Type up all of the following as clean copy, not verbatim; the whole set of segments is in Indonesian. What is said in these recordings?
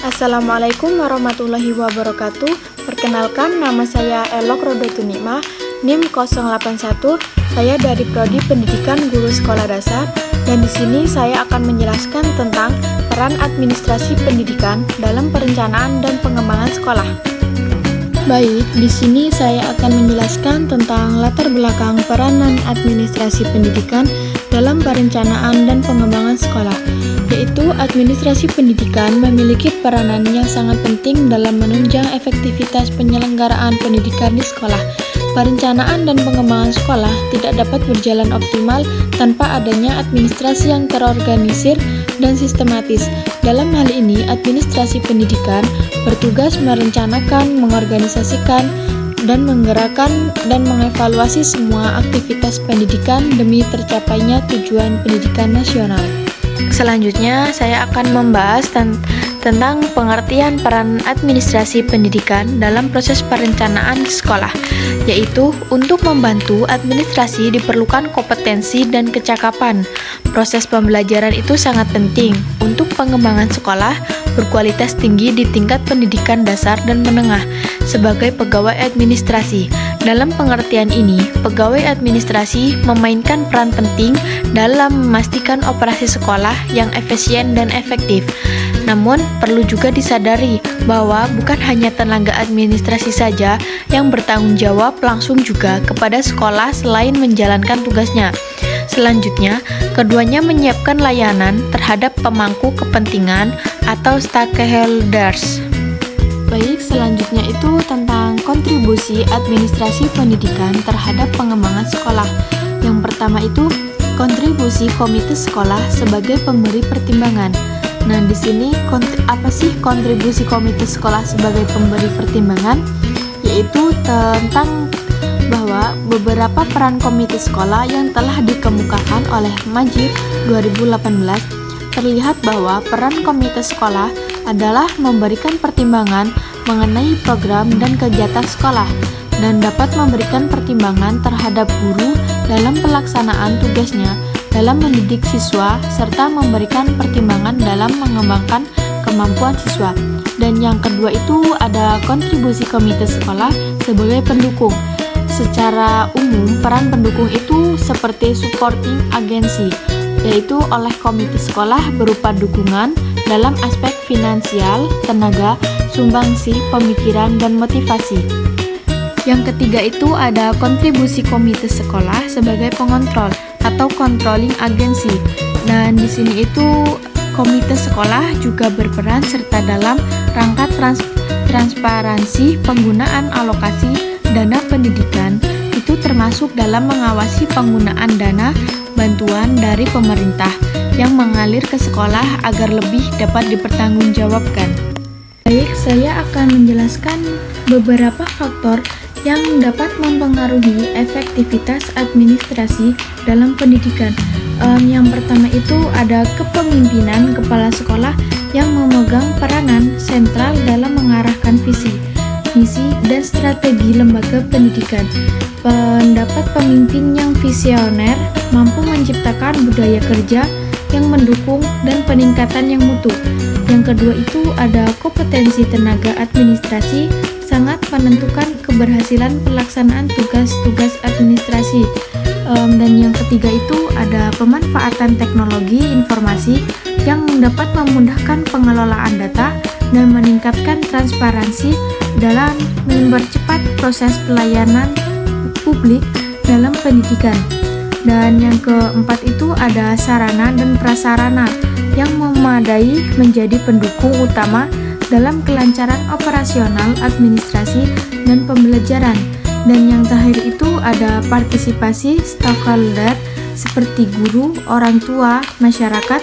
Assalamualaikum warahmatullahi wabarakatuh. Perkenalkan, nama saya Elok Rodotunikmah, NIM 081. Saya dari Prodi Pendidikan Guru Sekolah Dasar, dan di sini saya akan menjelaskan tentang peran administrasi pendidikan dalam perencanaan dan pengembangan sekolah. Baik, di sini saya akan menjelaskan tentang latar belakang peranan administrasi pendidikan dalam perencanaan dan pengembangan sekolah, yaitu administrasi pendidikan memiliki peranan yang sangat penting dalam menunjang efektivitas penyelenggaraan pendidikan di sekolah. Perencanaan dan pengembangan sekolah tidak dapat berjalan optimal tanpa adanya administrasi yang terorganisir dan sistematis. Dalam hal ini, administrasi pendidikan bertugas merencanakan, mengorganisasikan, dan menggerakkan dan mengevaluasi semua aktivitas pendidikan demi tercapainya tujuan pendidikan nasional. Selanjutnya, saya akan membahas tentang pengertian peran administrasi pendidikan dalam proses perencanaan sekolah, yaitu untuk membantu administrasi diperlukan kompetensi dan kecakapan. Proses pembelajaran itu sangat penting untuk pengembangan sekolah berkualitas tinggi di tingkat pendidikan dasar dan menengah sebagai pegawai administrasi. Dalam pengertian ini, pegawai administrasi memainkan peran penting dalam memastikan operasi sekolah yang efisien dan efektif. Namun, perlu juga disadari bahwa bukan hanya tenaga administrasi saja yang bertanggung jawab langsung juga kepada sekolah selain menjalankan tugasnya. Selanjutnya, keduanya menyiapkan layanan terhadap pemangku kepentingan atau stakeholders. Baik, selanjutnya itu tentang kontribusi administrasi pendidikan terhadap pengembangan sekolah. Yang pertama itu kontribusi komite sekolah sebagai pemberi pertimbangan. Nah, di sini apa sih kontribusi komite sekolah sebagai pemberi pertimbangan? Yaitu tentang bahwa beberapa peran komite sekolah yang telah dikemukakan oleh Majid 2018 terlihat bahwa peran komite sekolah adalah memberikan pertimbangan mengenai program dan kegiatan sekolah dan dapat memberikan pertimbangan terhadap guru dalam pelaksanaan tugasnya dalam mendidik siswa serta memberikan pertimbangan dalam mengembangkan kemampuan siswa. Dan yang kedua itu ada kontribusi komite sekolah sebagai pendukung. Secara umum, peran pendukung itu seperti supporting agency, yaitu oleh komite sekolah berupa dukungan dalam aspek finansial, tenaga, sumbangsi, pemikiran, dan motivasi. Yang ketiga itu ada kontribusi komite sekolah sebagai pengontrol atau controlling agency. Dan di sini itu komite sekolah juga berperan serta dalam rangka transparansi penggunaan alokasi dana pendidikan, itu termasuk dalam mengawasi penggunaan dana bantuan dari pemerintah yang mengalir ke sekolah agar lebih dapat dipertanggungjawabkan. Baik, saya akan menjelaskan beberapa faktor yang dapat mempengaruhi efektivitas administrasi dalam pendidikan. Yang pertama itu ada kepemimpinan kepala sekolah yang memegang peranan sentral dalam mengarahkan visi, misi, dan strategi lembaga pendidikan. Pendapat pemimpin yang visioner mampu menciptakan budaya kerja yang mendukung dan peningkatan yang mutu. Yang kedua itu ada kompetensi tenaga administrasi sangat menentukan keberhasilan pelaksanaan tugas-tugas administrasi. Dan yang ketiga itu ada pemanfaatan teknologi informasi yang dapat memudahkan pengelolaan data dan meningkatkan transparansi dalam mempercepat proses pelayanan publik dalam pendidikan. Dan yang keempat itu ada sarana dan prasarana yang memadai menjadi pendukung utama dalam kelancaran operasional administrasi dan pembelajaran. Dan yang terakhir itu ada partisipasi stakeholder seperti guru, orang tua, masyarakat,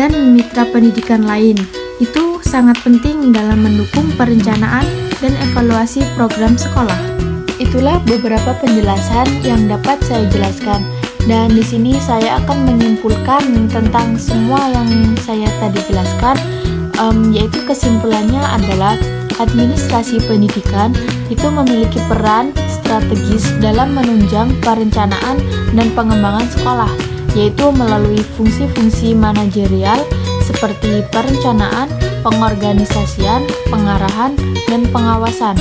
dan mitra pendidikan lain. Itu sangat penting dalam mendukung perencanaan dan evaluasi program sekolah. Itulah beberapa penjelasan yang dapat saya jelaskan. Dan di sini saya akan menyimpulkan tentang semua yang saya tadi jelaskan, yaitu kesimpulannya adalah administrasi pendidikan itu memiliki peran strategis dalam menunjang perencanaan dan pengembangan sekolah, yaitu melalui fungsi-fungsi manajerial seperti perencanaan, pengorganisasian, pengarahan, dan pengawasan.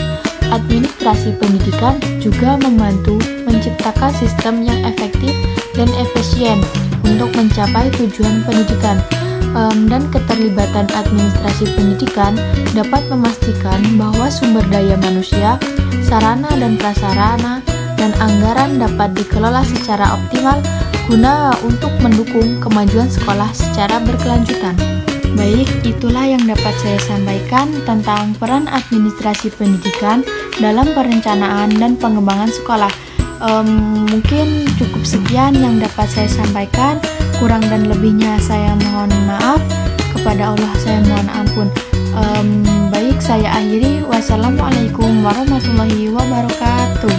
Administrasi pendidikan juga membantu menciptakan sistem yang efektif dan efisien untuk mencapai tujuan pendidikan. Dan keterlibatan administrasi pendidikan dapat memastikan bahwa sumber daya manusia, sarana dan prasarana, dan anggaran dapat dikelola secara optimal guna untuk mendukung kemajuan sekolah secara berkelanjutan. Baik, itulah yang dapat saya sampaikan tentang peran administrasi pendidikan dalam perencanaan dan pengembangan sekolah. Mungkin cukup sekian yang dapat saya sampaikan. Kurang dan lebihnya saya mohon maaf. Kepada Allah saya mohon ampun. Baik, saya akhiri. Wassalamualaikum warahmatullahi wabarakatuh.